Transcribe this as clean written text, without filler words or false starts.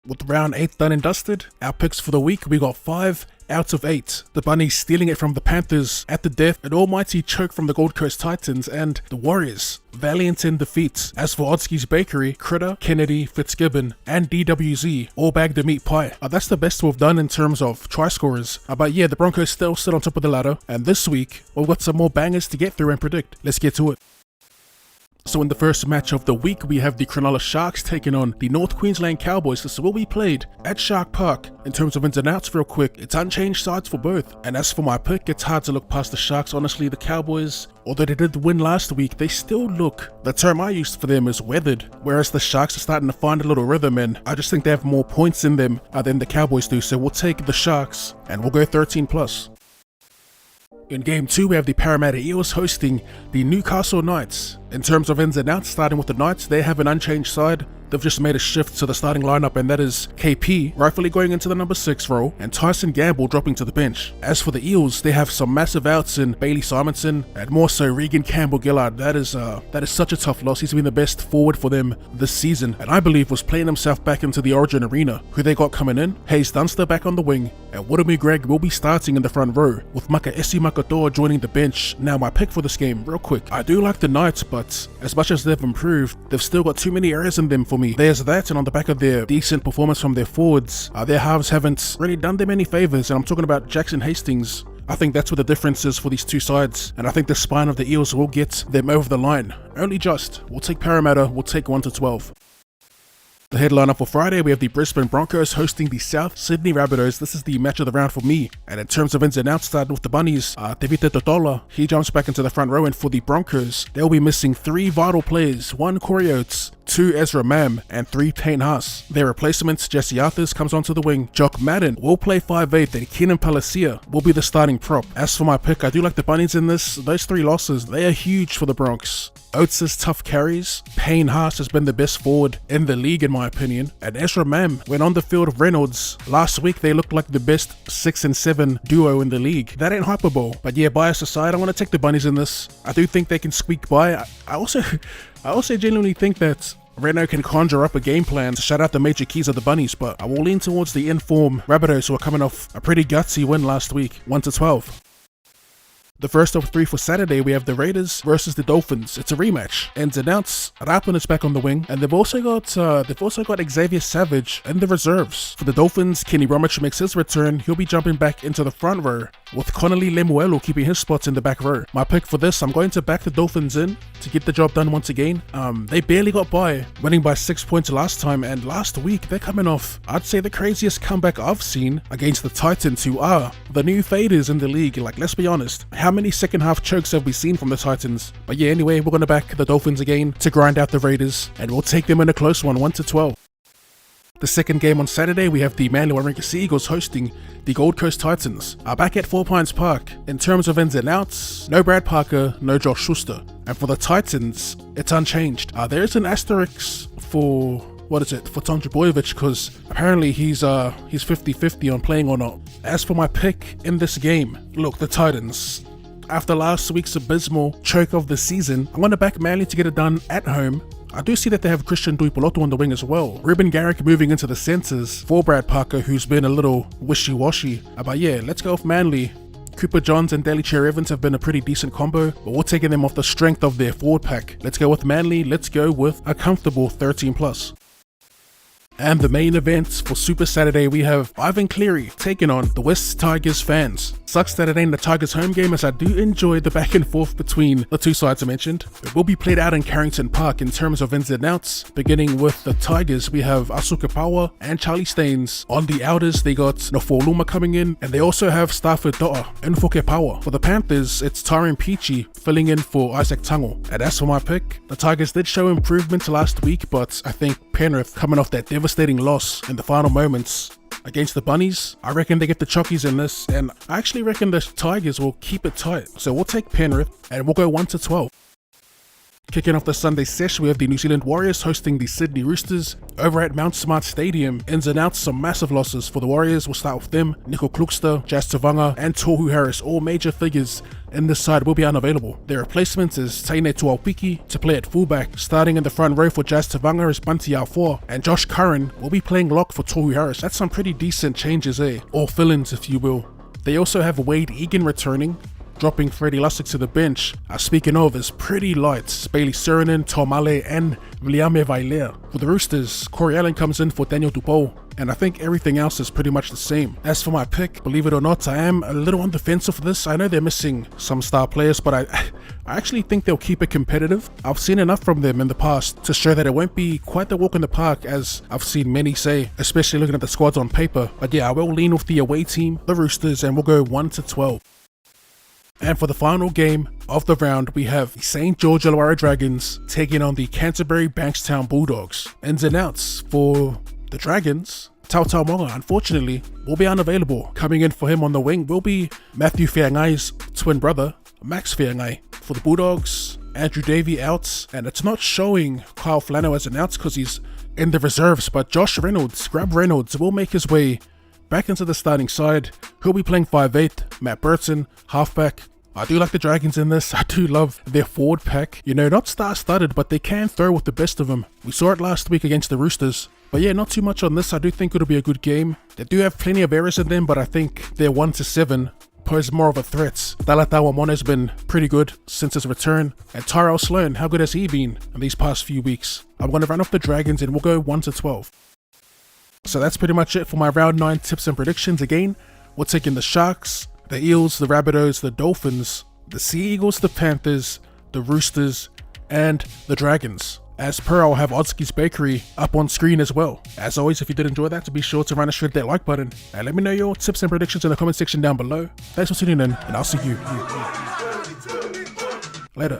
With round 8 done and dusted, our picks for the week, we got 5 out of 8. The Bunnies stealing it from the Panthers at the death, an almighty choke from the Gold Coast Titans, and the Warriors valiant in defeat. As for Oddski's Bakery, Critter, Kennedy, Fitzgibbon, and DWZ all bagged a meat pie. That's the best we've done in terms of try scorers. But yeah, the Broncos still sit on top of the ladder, and this week we've got some more bangers to get through and predict. Let's get to it. So in the first match of the week, we have the Cronulla Sharks taking on the North Queensland Cowboys. This will be played at Shark Park. In terms of ins and outs, real quick, it's unchanged sides for both. And as for my pick, it's hard to look past the Sharks. Honestly, the Cowboys, although they did win last week, they still look, the term I used for them is weathered. Whereas the Sharks are starting to find a little rhythm, and I just think they have more points in them than the Cowboys do. So we'll take the Sharks and we'll go 13+. In game 2, we have the Parramatta Eels hosting the Newcastle Knights. In terms of ins and outs, starting with the Knights, they have an unchanged side. They've just made a shift to the starting lineup, and that is KP rightfully going into the number 6 role and Tyson Gamble dropping to the bench. As for the Eels, they have some massive outs in Bailey Simonson and more so Regan Campbell-Gillard. That is such a tough loss. He's been the best forward for them this season, and I believe was playing himself back into the Origin arena. Who they got coming in? Hayes Dunster back on the wing, and Wadami Greg will be starting in the front row, with Makaesi Makatoa joining the bench. Now my pick for this game, real quick. I do like the Knights, but as much as they've improved, they've still got too many errors in them for me. There's that, and on the back of their decent performance from their forwards, their halves haven't really done them any favours, and I'm talking about Jackson Hastings. I think that's what the difference is for these two sides, and I think the spine of the Eels will get them over the line. Only just. We'll take Parramatta, we'll take 1-12. The headliner for Friday, we have the Brisbane Broncos hosting the South Sydney Rabbitohs. This is the match of the round for me. And in terms of ins and outs, starting with the Bunnies, Tevita Totola, he jumps back into the front row, and for the Broncos, they'll be missing 3 vital players, 1 Corey Oates, 2 Ezra Mam, and 3 Payne Haas. Their replacements, Jesse Arthurs comes onto the wing, Jock Madden will play 5'8", and Keenan Palacia will be the starting prop. As for my pick, I do like the Bunnies in this. Those 3 losses, they are huge for the Bronx. Oates' tough carries, Payne Haas has been the best forward in the league in my opinion, and Ezra Mam, when on the field of Reynolds, last week they looked like the best 6 and 7 duo in the league. That ain't hyperbole, but yeah, bias aside, I'm going to take the Bunnies in this. I do think they can squeak by. I also genuinely think that Reno can conjure up a game plan to shut out the major keys of the Bunnies, but I will lean towards the in-form Rabbitohs, who are coming off a pretty gutsy win last week, 1-12. The first of 3 for Saturday, we have the Raiders versus the Dolphins. It's a rematch. Ins and outs, Rapin is back on the wing, and they've also got Xavier Savage in the reserves. For the Dolphins, Kenny Bromwich makes his return. He'll be jumping back into the front row, with Connolly Lemuelu keeping his spots in the back row. My pick for this, I'm going to back the Dolphins in to get the job done once again. They barely got by, winning by 6 points last time, and last week they're coming off, I'd say, the craziest comeback I've seen against the Titans, who are the new faders in the league. Like, let's be honest, how many second half chokes have we seen from the Titans? But yeah, anyway, we're going to back the Dolphins again to grind out the Raiders, and we'll take them in a close one, 1-12. The second game on Saturday, we have the Manly Warringah Sea Eagles hosting the Gold Coast Titans. Back at 4 Pines Park. In terms of ins and outs, no Brad Parker, no Josh Schuster. And for the Titans, it's unchanged. There is an asterisk for Tonja Bojovic, because apparently he's 50-50 on playing or not. As for my pick in this game, look, the Titans, after last week's abysmal choke of the season, I'm going to back Manly to get it done at home. I do see that they have Christian Duipoloto on the wing as well. Ruben Garrick moving into the centres for Brad Parker, who's been a little wishy-washy. But yeah, let's go with Manly. Cooper Johns and Daly Cherry Evans have been a pretty decent combo, but we're taking them off the strength of their forward pack. Let's go with Manly. Let's go with a comfortable 13+. And the main event for Super Saturday, we have Ivan Cleary taking on the West Tigers fans. Sucks that it ain't the Tigers home game, as I do enjoy the back and forth between the two sides I mentioned. It will be played out in Carrington Park. In terms of ins and outs, beginning with the Tigers, we have Asuka Power and Charlie Staines. On the outers, they got Nofoluma coming in, and they also have Stafford Do'a and Foke Power. For the Panthers, it's Tyron Peachy filling in for Isaac Tango. And as for my pick, the Tigers did show improvement last week, but I think Penrith, coming off that devastating loss in the final moments against the Bunnies, I reckon they get the Chockies in this, and I actually reckon the Tigers will keep it tight. So we'll take Penrith and we'll go 1-12. Kicking off the Sunday session, we have the New Zealand Warriors hosting the Sydney Roosters over at Mount Smart Stadium. Ins and outs, some massive losses for the Warriors. We'll start with them. Nico Klukster, Jas Tavanga and Tohu Harris, all major figures in this side, will be unavailable. Their replacement is Taine Tuaupiki to play at fullback. Starting in the front row for Jas Tavanga is Bunty Aofoa, and Josh Curran will be playing lock for Tohu Harris. That's some pretty decent changes there, or fill-ins if you will. They also have Wade Egan returning, dropping Freddie Lussick to the bench. Speaking of, is pretty light. Bailey Surinam, Tomale and Viliame Vailea. For the Roosters, Corey Allen comes in for Daniel Dupont, and I think everything else is pretty much the same. As for my pick, believe it or not, I am a little on the fence of this. I know they're missing some star players, but I actually think they'll keep it competitive. I've seen enough from them in the past to show that it won't be quite the walk in the park as I've seen many say, especially looking at the squads on paper. But yeah, I will lean with the away team, the Roosters, and we'll go 1-12. And for the final game of the round, we have the St. George Illawarra Dragons taking on the Canterbury Bankstown Bulldogs. Ins and outs for the Dragons, Tautau Monga, unfortunately, will be unavailable. Coming in for him on the wing will be Matthew Feangai's twin brother, Max Feangai. For the Bulldogs, Andrew Davey out, and it's not showing Kyle Flano as announced because he's in the reserves, but Josh Reynolds, Grab Reynolds, will make his way back into the starting side. He'll be playing 5'8", Matt Burton, halfback. I do like the Dragons in this. I do love their forward pack. You know, not star-studded, but they can throw with the best of them. We saw it last week against the Roosters. But yeah, not too much on this. I do think it'll be a good game. They do have plenty of errors in them, but I think their 1-7 pose more of a threat. Talatawa Mone's been pretty good since his return. And Tyrell Sloan, how good has he been in these past few weeks? I'm going to run off the Dragons and we'll go 1-12. So that's pretty much it for my round 9 tips and predictions. Again, we're taking the Sharks, the Eels, the Rabbitohs, the Dolphins, the Sea Eagles, the Panthers, the Roosters, and the Dragons. As per, I'll have Oddski's Bakery up on screen as well. As always, if you did enjoy that, be sure to run and shred that like button, and let me know your tips and predictions in the comment section down below. Thanks for tuning in, and I'll see you later.